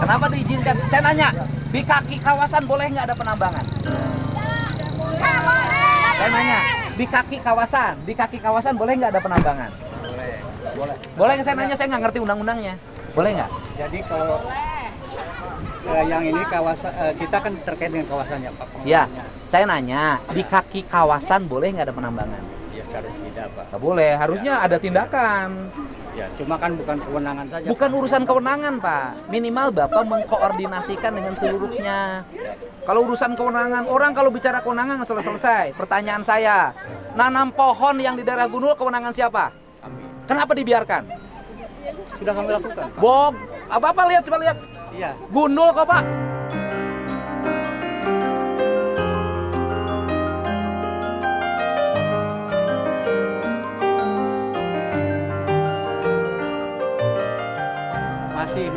Kenapa diizinkan? Saya nanya, di kaki kawasan boleh nggak ada penambangan? Saya nanya, di kaki kawasan boleh nggak ada penambangan? Boleh. Boleh nggak? Saya nanya, saya nggak ngerti undang-undangnya. Boleh nggak? Jadi kalau yang ini kawasan kita kan terkait dengan kawasannya Pak. Ya, saya nanya, di kaki kawasan boleh nggak ada penambangan? Ya seharusnya tidak Pak. Nggak boleh, harusnya ada tindakan. Ya cuma kan bukan kewenangan saja. Bukan urusan kewenangan, Pak. Minimal Bapak mengkoordinasikan dengan seluruhnya. Kalau urusan kewenangan, orang kalau bicara kewenangan nggak selesai. Pertanyaan saya, nanam pohon yang di daerah Gundul kewenangan siapa? Kenapa dibiarkan? Sudah kami lakukan Pak. Bog, apa lihat, coba lihat. Iya. Gundul kok, Pak. Masih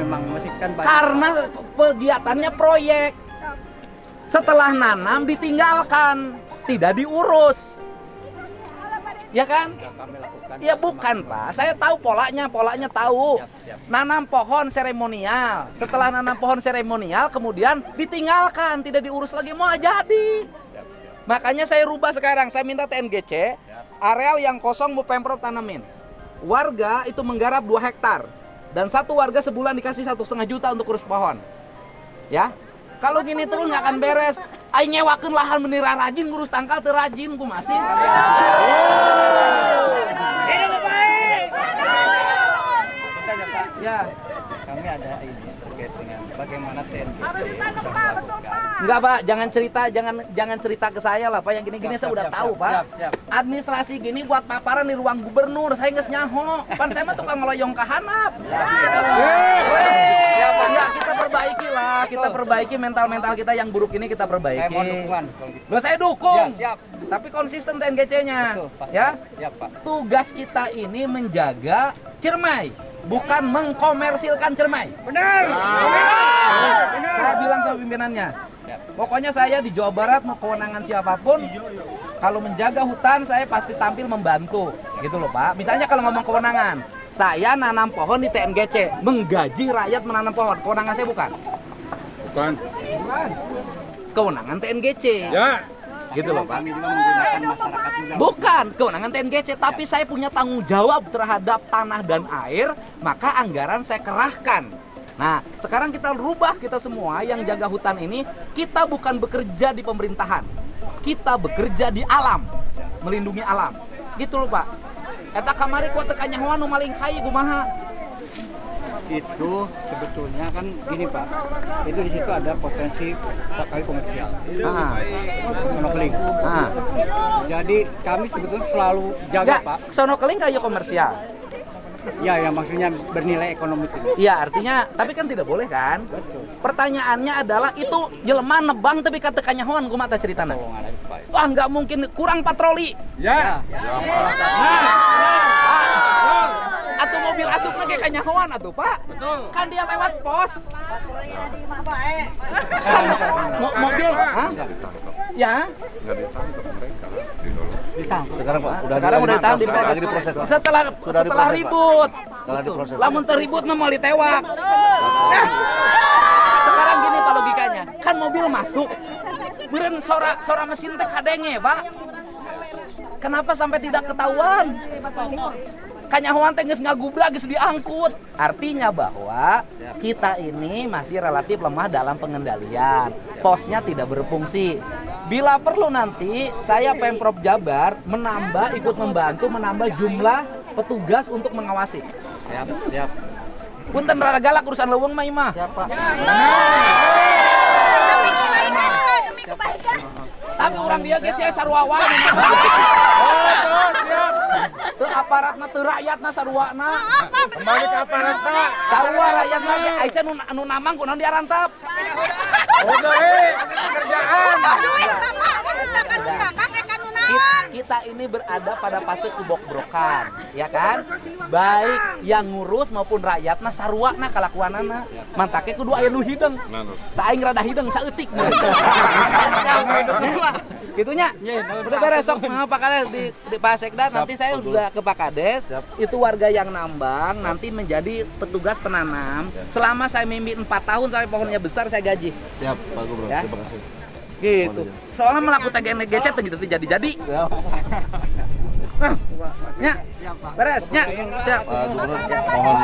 kan banyak. Karena kegiatannya proyek. Setelah nanam ditinggalkan, tidak diurus. Ya kan? Sudah kami lakukan. Ya bukan Pak, saya tahu polanya tahu. Siap. Nanam pohon seremonial. Setelah nanam pohon seremonial kemudian ditinggalkan, tidak diurus lagi, mau jadi. Siap. Makanya saya rubah sekarang, saya minta TNGC, areal yang kosong mau Pemprov tanamin. Warga itu menggarap 2 hektar. Dan satu warga sebulan dikasih 1,5 juta untuk urus pohon. Ya, kalau gini terus nggak akan beres. Aing nyewakeun lahan menira rajin ngurus tangkal teu rajin ku masih. Ya, Kami ada ini terkait dengan bagaimana TNGC sudah melakukan. enggak Pak, jangan cerita ke saya lah Pak, yang gini-gini saya udah tahu Pak. Siap. Administrasi gini buat paparan di ruang gubernur, saya nggak nyaho. Pan saya mah tukang ngeloyong ke hanap. Ya Pak, enggak, kita perbaiki mental-mental kita yang buruk ini kita perbaiki. Saya mau dukungan. Loh, saya dukung. Siap. Tapi konsisten TNGC-nya. Betul, Pak. Ya. Siap, Pak. Tugas kita ini menjaga Ciremai, bukan mengkomersilkan Ciremai. Benar. Saya bilang sama pimpinannya, pokoknya saya di Jawa Barat mau kewenangan siapapun, kalau menjaga hutan saya pasti tampil membantu, gitu loh Pak. Misalnya kalau ngomong kewenangan, saya nanam pohon di TNGC, menggaji rakyat menanam pohon, kewenangan saya bukan? Bukan. Kewenangan TNGC. Ya. Gitu loh Pak. Kami juga menggunakan masyarakat juga. Bukan kewenangan TNGC, tapi saya punya tanggung jawab terhadap tanah dan air, maka anggaran saya kerahkan. Nah, sekarang kita rubah, kita semua yang jaga hutan ini, kita bukan bekerja di pemerintahan. Kita bekerja di alam, melindungi alam. Gitu loh Pak. Eta kamari kuat teka nyahoan nu maling kai kumaha. Itu sebetulnya kan gini Pak, itu di situ ada potensi pakai komersial, monokeling. Jadi kami sebetulnya selalu jaga Pak. Sono keling kayu komersial. Ya, yang maksudnya bernilai ekonomi itu. Iya, artinya, tapi kan tidak boleh kan? Betul. Pertanyaannya adalah itu jelema nebang tapi kata kanyahoan kumaha ceritana. Tolongan aja Pak. Wah, nggak mungkin, kurang patroli. Ya. Atau mobil asupnya kayak kanyahoan atuh Pak. Betul. Kan dia lewat pos. Mobil, hah? Ya. Nggak ditangkap mereka di Dolo. Ditangkap. Sekarang udah ditahan di lagi diproses, Pak. Setelah ribut. Setelah diproses. Lamun terribut mah mau ditewak. Nah, sekarang gini Pak logikanya. Kan mobil masuk. Beureun sora mesin teh kadenge, Pak. Kenapa sampai tidak ketahuan? Kanyahoan teh geus ngagubrak, geus diangkut. Artinya bahwa kita ini masih relatif lemah dalam pengendalian. Posnya tidak berfungsi. Bila perlu nanti saya Pemprov Jabar ikut membantu menambah jumlah petugas untuk mengawasi. Siap. Punten rada galak urusan leuweung mah imah. Siap Pak. Tapi orang dia geus aya sarua wae. Siap. Teu aparatna teu rakyatna saruana. Kembali ke aparat, Pak. Sarua rakyatna ge Aisyah nu namang kunaon diarantap. Udah, pekerjaan. Kita ini berada pada fase kebok-brokan, ya kan? Baik yang ngurus maupun rakyatna saruana kalakuanana. Mantake kudu aya nu hideung. Nah, Tak aing rada hideung saeutik. Gitunya. Udah beres sok Pak Kades di Pak Sekda, nanti saya sudah ke Pak Kades. Itu warga yang nambang nanti menjadi petugas penanam. Selama saya mimpin 4 tahun sampai pohonnya besar saya gaji. Siap, Pak Gubernur. Ya. Terima kasih. Gitu. Soalnya melakukan TGNGC gitu jadi. Nah, ya. Beres, ya. Siap. Pak Gubernur, mohon